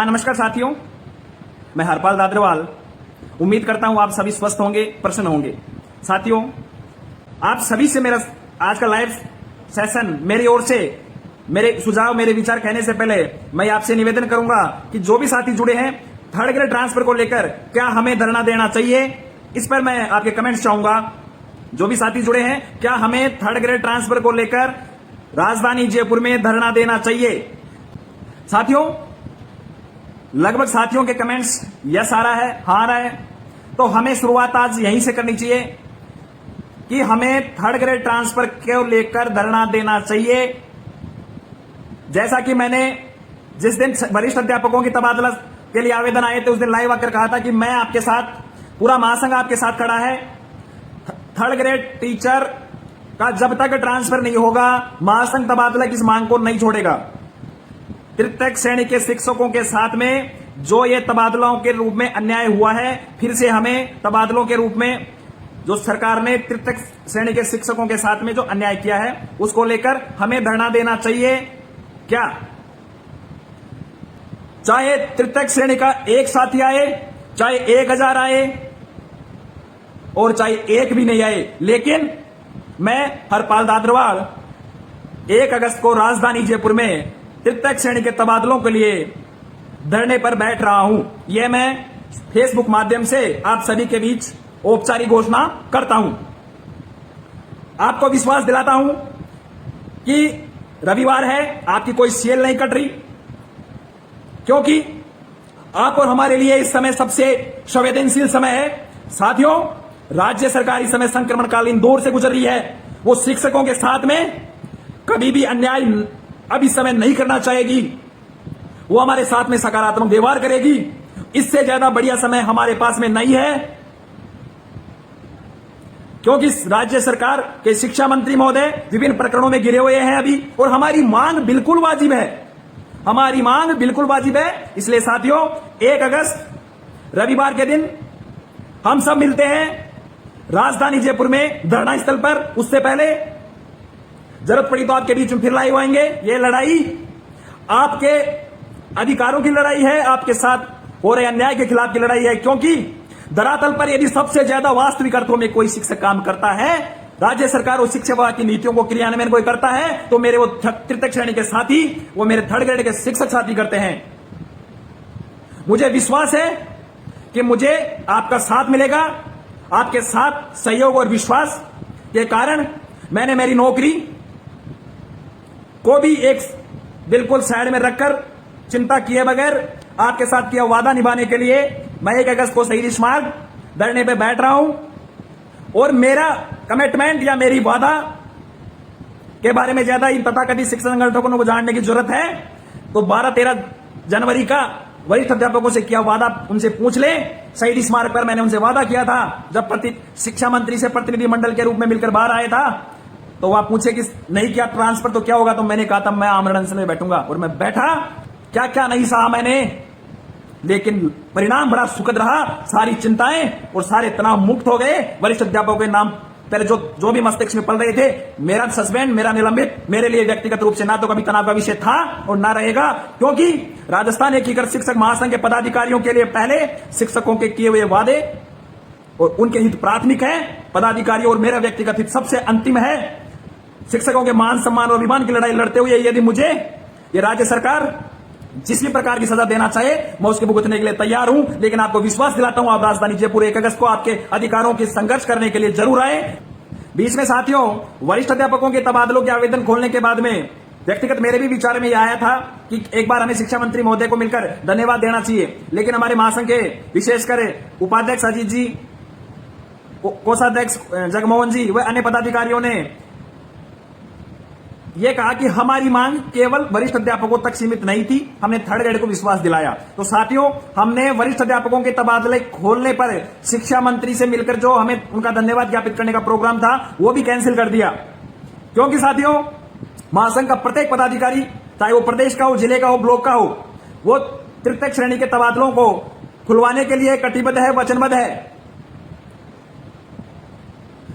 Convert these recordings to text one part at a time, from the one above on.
हाँ, नमस्कार साथियों, मैं हरपाल दाद्रवाल। उम्मीद करता हूं आप सभी स्वस्थ होंगे, प्रसन्न होंगे। साथियों, आप सभी से मेरा आज का लाइव सेशन मेरी ओर से मेरे सुझाव, मेरे विचार कहने से पहले मैं आपसे निवेदन करूंगा कि जो भी साथी जुड़े हैं थर्ड ग्रेड ट्रांसफर को लेकर क्या हमें धरना देना चाहिए, इस पर मैं आपके कमेंट्स चाहूंगा। जो भी साथी जुड़े हैं, क्या हमें थर्ड ग्रेड ट्रांसफर को लेकर राजधानी जयपुर में धरना देना चाहिए? साथियों, लगभग साथियों के कमेंट्स यस आ रहा है, हाँ आ रहा है। तो हमें शुरुआत आज यहीं से करनी चाहिए कि हमें थर्ड ग्रेड ट्रांसफर को लेकर धरना देना चाहिए। जैसा कि मैंने जिस दिन वरिष्ठ अध्यापकों की तबादला के लिए आवेदन आए थे उस दिन लाइव आकर कहा था कि मैं आपके साथ, पूरा महासंघ आपके साथ खड़ा है। थर्ड ग्रेड टीचर का जब तक ट्रांसफर नहीं होगा, महासंघ तबादला की इस मांग को नहीं छोड़ेगा। तृतीय श्रेणी के शिक्षकों के साथ में जो ये तबादलों के रूप में अन्याय हुआ है, फिर से हमें तबादलों के रूप में जो सरकार ने तृतीय श्रेणी के शिक्षकों के साथ में जो अन्याय किया है उसको लेकर हमें धरना देना चाहिए। क्या चाहे तृतीय श्रेणी का एक साथी आए, चाहे 1000 आए और चाहे एक भी नहीं आए, लेकिन मैं हरपाल दाद्रवाल 1 अगस्त को राजधानी जयपुर में तृतीय श्रेणी के तबादलों के लिए धरने पर बैठ रहा हूं। यह मैं फेसबुक माध्यम से आप सभी के बीच औपचारिक घोषणा करता हूं। आपको विश्वास दिलाता हूं कि रविवार है, आपकी कोई सेल नहीं कट रही, क्योंकि आप और हमारे लिए इस समय सबसे संवेदनशील समय है। साथियों, राज्य सरकार इस समय संक्रमणकालीन दौर से गुजर रही है। वो शिक्षकों के साथ में कभी भी अन्याय अब इस समय नहीं करना चाहेगी। वो हमारे साथ में सकारात्मक व्यवहार करेगी। इससे ज्यादा बढ़िया समय हमारे पास में नहीं है, क्योंकि राज्य सरकार के शिक्षा मंत्री महोदय विभिन्न प्रकरणों में गिरे हुए हैं अभी, और हमारी मांग बिल्कुल वाजिब है। हमारी मांग बिल्कुल वाजिब है। इसलिए साथियों, 1 अगस्त रविवार के दिन हम सब मिलते हैं राजधानी जयपुर में धरना स्थल पर। उससे पहले जरूरत पड़ी तो आपके बीच में फिर लाइव आएंगे। ये लड़ाई आपके अधिकारों की लड़ाई है, आपके साथ हो रहे अन्याय के खिलाफ की लड़ाई है। क्योंकि धरातल पर यदि सबसे ज्यादा वास्तविक अर्थों में कोई शिक्षक काम करता है, राज्य सरकार और शिक्षा विभाग की नीतियों को क्रियान्वयन कोई करता है, तो मेरे वो तृतीय श्रेणी के साथी, वो मेरे थर्ड ग्रेड के शिक्षक साथी करते हैं। मुझे विश्वास है कि मुझे आपका साथ मिलेगा। आपके साथ सहयोग और विश्वास के कारण मैंने मेरी नौकरी को भी एक बिल्कुल साइड में रखकर, चिंता किए बगैर आपके साथ किया वादा निभाने के लिए मैं 1 अगस्त को शहीद स्मारक धरने पे बैठ रहा हूं। और मेरा कमिटमेंट या मेरी वादा के बारे में ज्यादा इन तथाकथित शिक्षण संगठनों को जानने की जरूरत है तो 12-13 जनवरी का वरिष्ठ अध्यापकों से किया वादा उनसे पूछ ले। शहीद स्मारक पर मैंने उनसे वादा किया था, जब शिक्षा मंत्री से प्रतिनिधि मंडल के रूप में मिलकर बाहर आया था, तो वह पूछे कि नहीं किया ट्रांसफर तो क्या होगा, तो मैंने कहा था मैं आमरण अनशन में बैठूंगा। और मैं बैठा, क्या क्या नहीं सहा मैंने, लेकिन परिणाम बड़ा सुखद रहा। सारी चिंताएं और सारे तनाव मुक्त हो गए। वरिष्ठ अध्यापकों के नाम पहले जो भी मस्तिष्क में पल रहे थे, मेरा सस्पेंड, मेरा निलंबित, मेरे लिए व्यक्तिगत रूप से ना तो कभी तनाव का विषय था और ना रहेगा। क्योंकि राजस्थान एकीकृत शिक्षक महासंघ के पदाधिकारियों के लिए पहले शिक्षकों के किए हुए वादे और उनके हित प्राथमिक है, पदाधिकारियों और मेरा व्यक्तिगत हित सबसे अंतिम है। शिक्षकों के मान सम्मान और अभिमान की लड़ाई लड़ते हुए यदि मुझे ये राज्य सरकार जिस भी प्रकार की सजा देना चाहे, मैं उसके भुगतने के लिए तैयार हूं। लेकिन आपको विश्वास दिलाता हूं, आप राजधानी जयपुर 1 अगस्त को आपके अधिकारों की संघर्ष करने के लिए जरूर आए। बीच में साथियों, वरिष्ठ अध्यापकों के तबादलों के आवेदन खोलने के बाद में व्यक्तिगत मेरे भी विचार में यह आया था कि एक बार हमें शिक्षा मंत्री महोदय को मिलकर धन्यवाद देना चाहिए। लेकिन हमारे महासंघ के विशेषकर उपाध्यक्ष अजीत जी, कोषाध्यक्ष जगमोहन जी व अन्य पदाधिकारियों ने यह कहा कि हमारी मांग केवल वरिष्ठ अध्यापकों तक सीमित नहीं थी, हमने थर्ड ग्रेड को विश्वास दिलाया। तो साथियों, हमने वरिष्ठ अध्यापकों के तबादले खोलने पर शिक्षा मंत्री से मिलकर जो हमें उनका धन्यवाद ज्ञापित करने का प्रोग्राम था वो भी कैंसिल कर दिया। क्योंकि साथियों, महासंघ का प्रत्येक पदाधिकारी, चाहे वो प्रदेश का हो, जिले का हो, ब्लॉक का हो, वो तृतीय श्रेणी के तबादलों को खुलवाने के लिए कटिबद्ध है, वचनबद्ध है।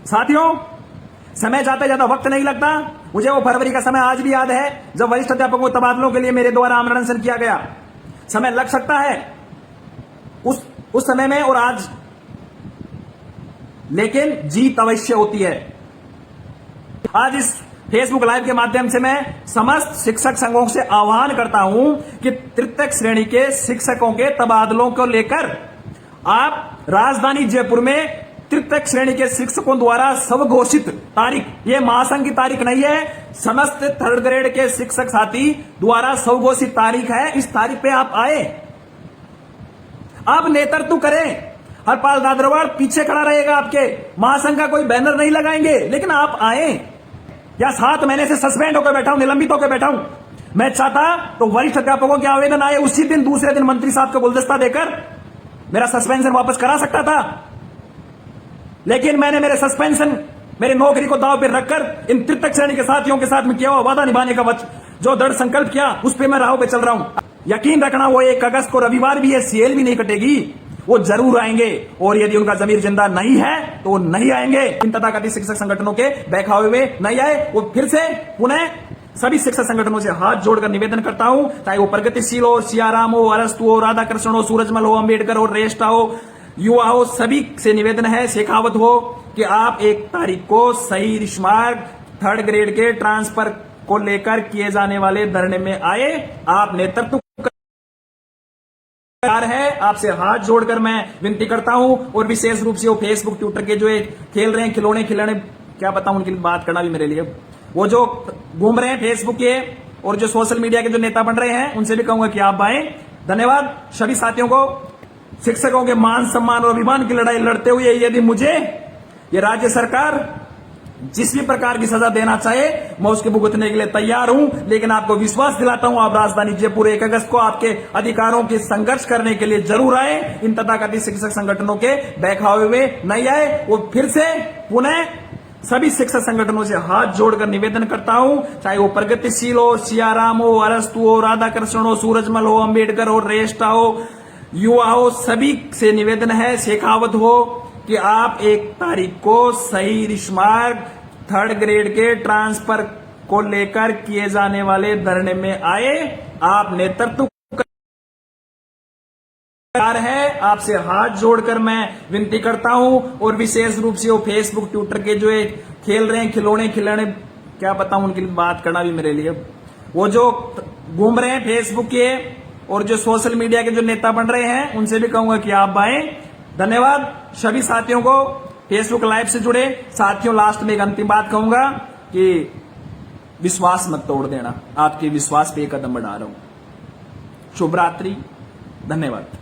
साथियों, समय जाता जाता वक्त नहीं लगता। मुझे वो फरवरी का समय आज भी याद है जब वरिष्ठ अध्यापकों को तबादलों के लिए मेरे द्वारा आमरण अनशन किया गया। समय लग सकता है उस समय में और आज, लेकिन जीत अवश्य होती है। आज इस फेसबुक लाइव के माध्यम से मैं समस्त शिक्षक संघों से आह्वान करता हूं कि तृतीय श्रेणी के शिक्षकों के तबादलों को लेकर आप राजधानी जयपुर में तृतीय श्रेणी के शिक्षकों द्वारा स्वघोषित तारीख, ये महासंघ की तारीख नहीं है, समस्त थर्ड ग्रेड के शिक्षक साथी द्वारा स्वघोषित तारीख है। इस तारीख पे आप आए, आप नेतृत्व करें। हरपाल दादरवाड़ पीछे खड़ा रहेगा, आपके महासंघ का कोई बैनर नहीं लगाएंगे, लेकिन आप आए। या 7 महीने से सस्पेंड होकर बैठा हूं, निलंबित होकर बैठा हूं। मैं चाहता तो वरिष्ठ अध्यापकों के आवेदन आए उसी दिन, दूसरे दिन मंत्री साहब को गुलदस्ता देकर मेरा सस्पेंशन वापस करा सकता था, लेकिन मैंने मेरे सस्पेंशन, मेरी नौकरी को दांव पर रखकर इन तृतीय श्रेणी के साथियों के साथ में किया हुआ वादा निभाने का जो दृढ़ संकल्प किया, उस पर मैं राह पे चल रहा हूं। यकीन रखना, वो 1 अगस्त को रविवार भी है, सीएल भी नहीं कटेगी, वो जरूर आएंगे। और यदि उनका जमीर जिंदा नहीं है तो वो नहीं आएंगे। इन तथाकथित शिक्षक संगठनों के बहकावे में नहीं आए। वो फिर से पुनः सभी शिक्षक संगठनों से हाथ जोड़कर निवेदन करता हूं, चाहे वो प्रगतिशील हो, सियाराम हो, अरस्तु हो, राधा कृष्ण हो, सूरजमल हो, अंबेडकर हो, रेष्टा हो, युवा हो, सभी से निवेदन है, शेखावत हो, कि आप 1 तारीख को सही रिश्मार्ग थर्ड ग्रेड के ट्रांसफर को लेकर किए जाने वाले धरने में आए। आप नेतृत्व है, आपसे हाथ जोड़कर मैं विनती करता हूं। और विशेष रूप से वो फेसबुक ट्विटर के जो खेल रहे हैं खिलौने, क्या बताऊं, उनकी बात करना भी मेरे लिए, वो जो घूम रहे हैं फेसबुक के और जो सोशल मीडिया के जो नेता बन रहे हैं, उनसे भी कहूंगा कि आप आए। धन्यवाद सभी साथियों को। शिक्षकों के मान सम्मान और अभिमान की लड़ाई लड़ते हुए यदि मुझे ये राज्य सरकार जिस भी प्रकार की सजा देना चाहे, मैं उसके भुगतने के लिए तैयार हूं। लेकिन आपको विश्वास दिलाता हूं, आप राजधानी जयपुर 1 अगस्त को आपके अधिकारों के संघर्ष करने के लिए जरूर आए। इन तथाकथित शिक्षक संगठनों के बहकावे में नहीं आए। वो फिर से पुनः सभी शिक्षक संगठनों से हाथ जोड़कर निवेदन करता हूं, चाहे वो प्रगतिशील हो, सियाराम हो, अरस्तु हो, राधा कृष्ण हो, सूरजमल हो, अंबेडकर हो, रेष्टा हो, युवा हो, सभी से निवेदन है, शेखावत हो, कि आप 1 तारीख को सही रिश्मार्ग थर्ड ग्रेड के ट्रांसफर को लेकर किए जाने वाले धरने में आए। आप नेतृत्व है, आपसे हाथ जोड़कर मैं विनती करता हूं। और विशेष रूप से वो फेसबुक ट्विटर के जो खेल रहे हैं खिलौने, क्या बताऊं, उनकी बात करना भी मेरे लिए, वो जो घूम रहे हैं फेसबुक के और जो सोशल मीडिया के जो नेता बन रहे हैं, उनसे भी कहूंगा कि आप आए। धन्यवाद सभी साथियों को फेसबुक लाइव से जुड़े साथियों। लास्ट में एक अंतिम बात कहूंगा कि विश्वास मत तोड़ देना, आपके विश्वास पे 1 कदम बढ़ा रहा हूं। शुभ रात्रि, धन्यवाद।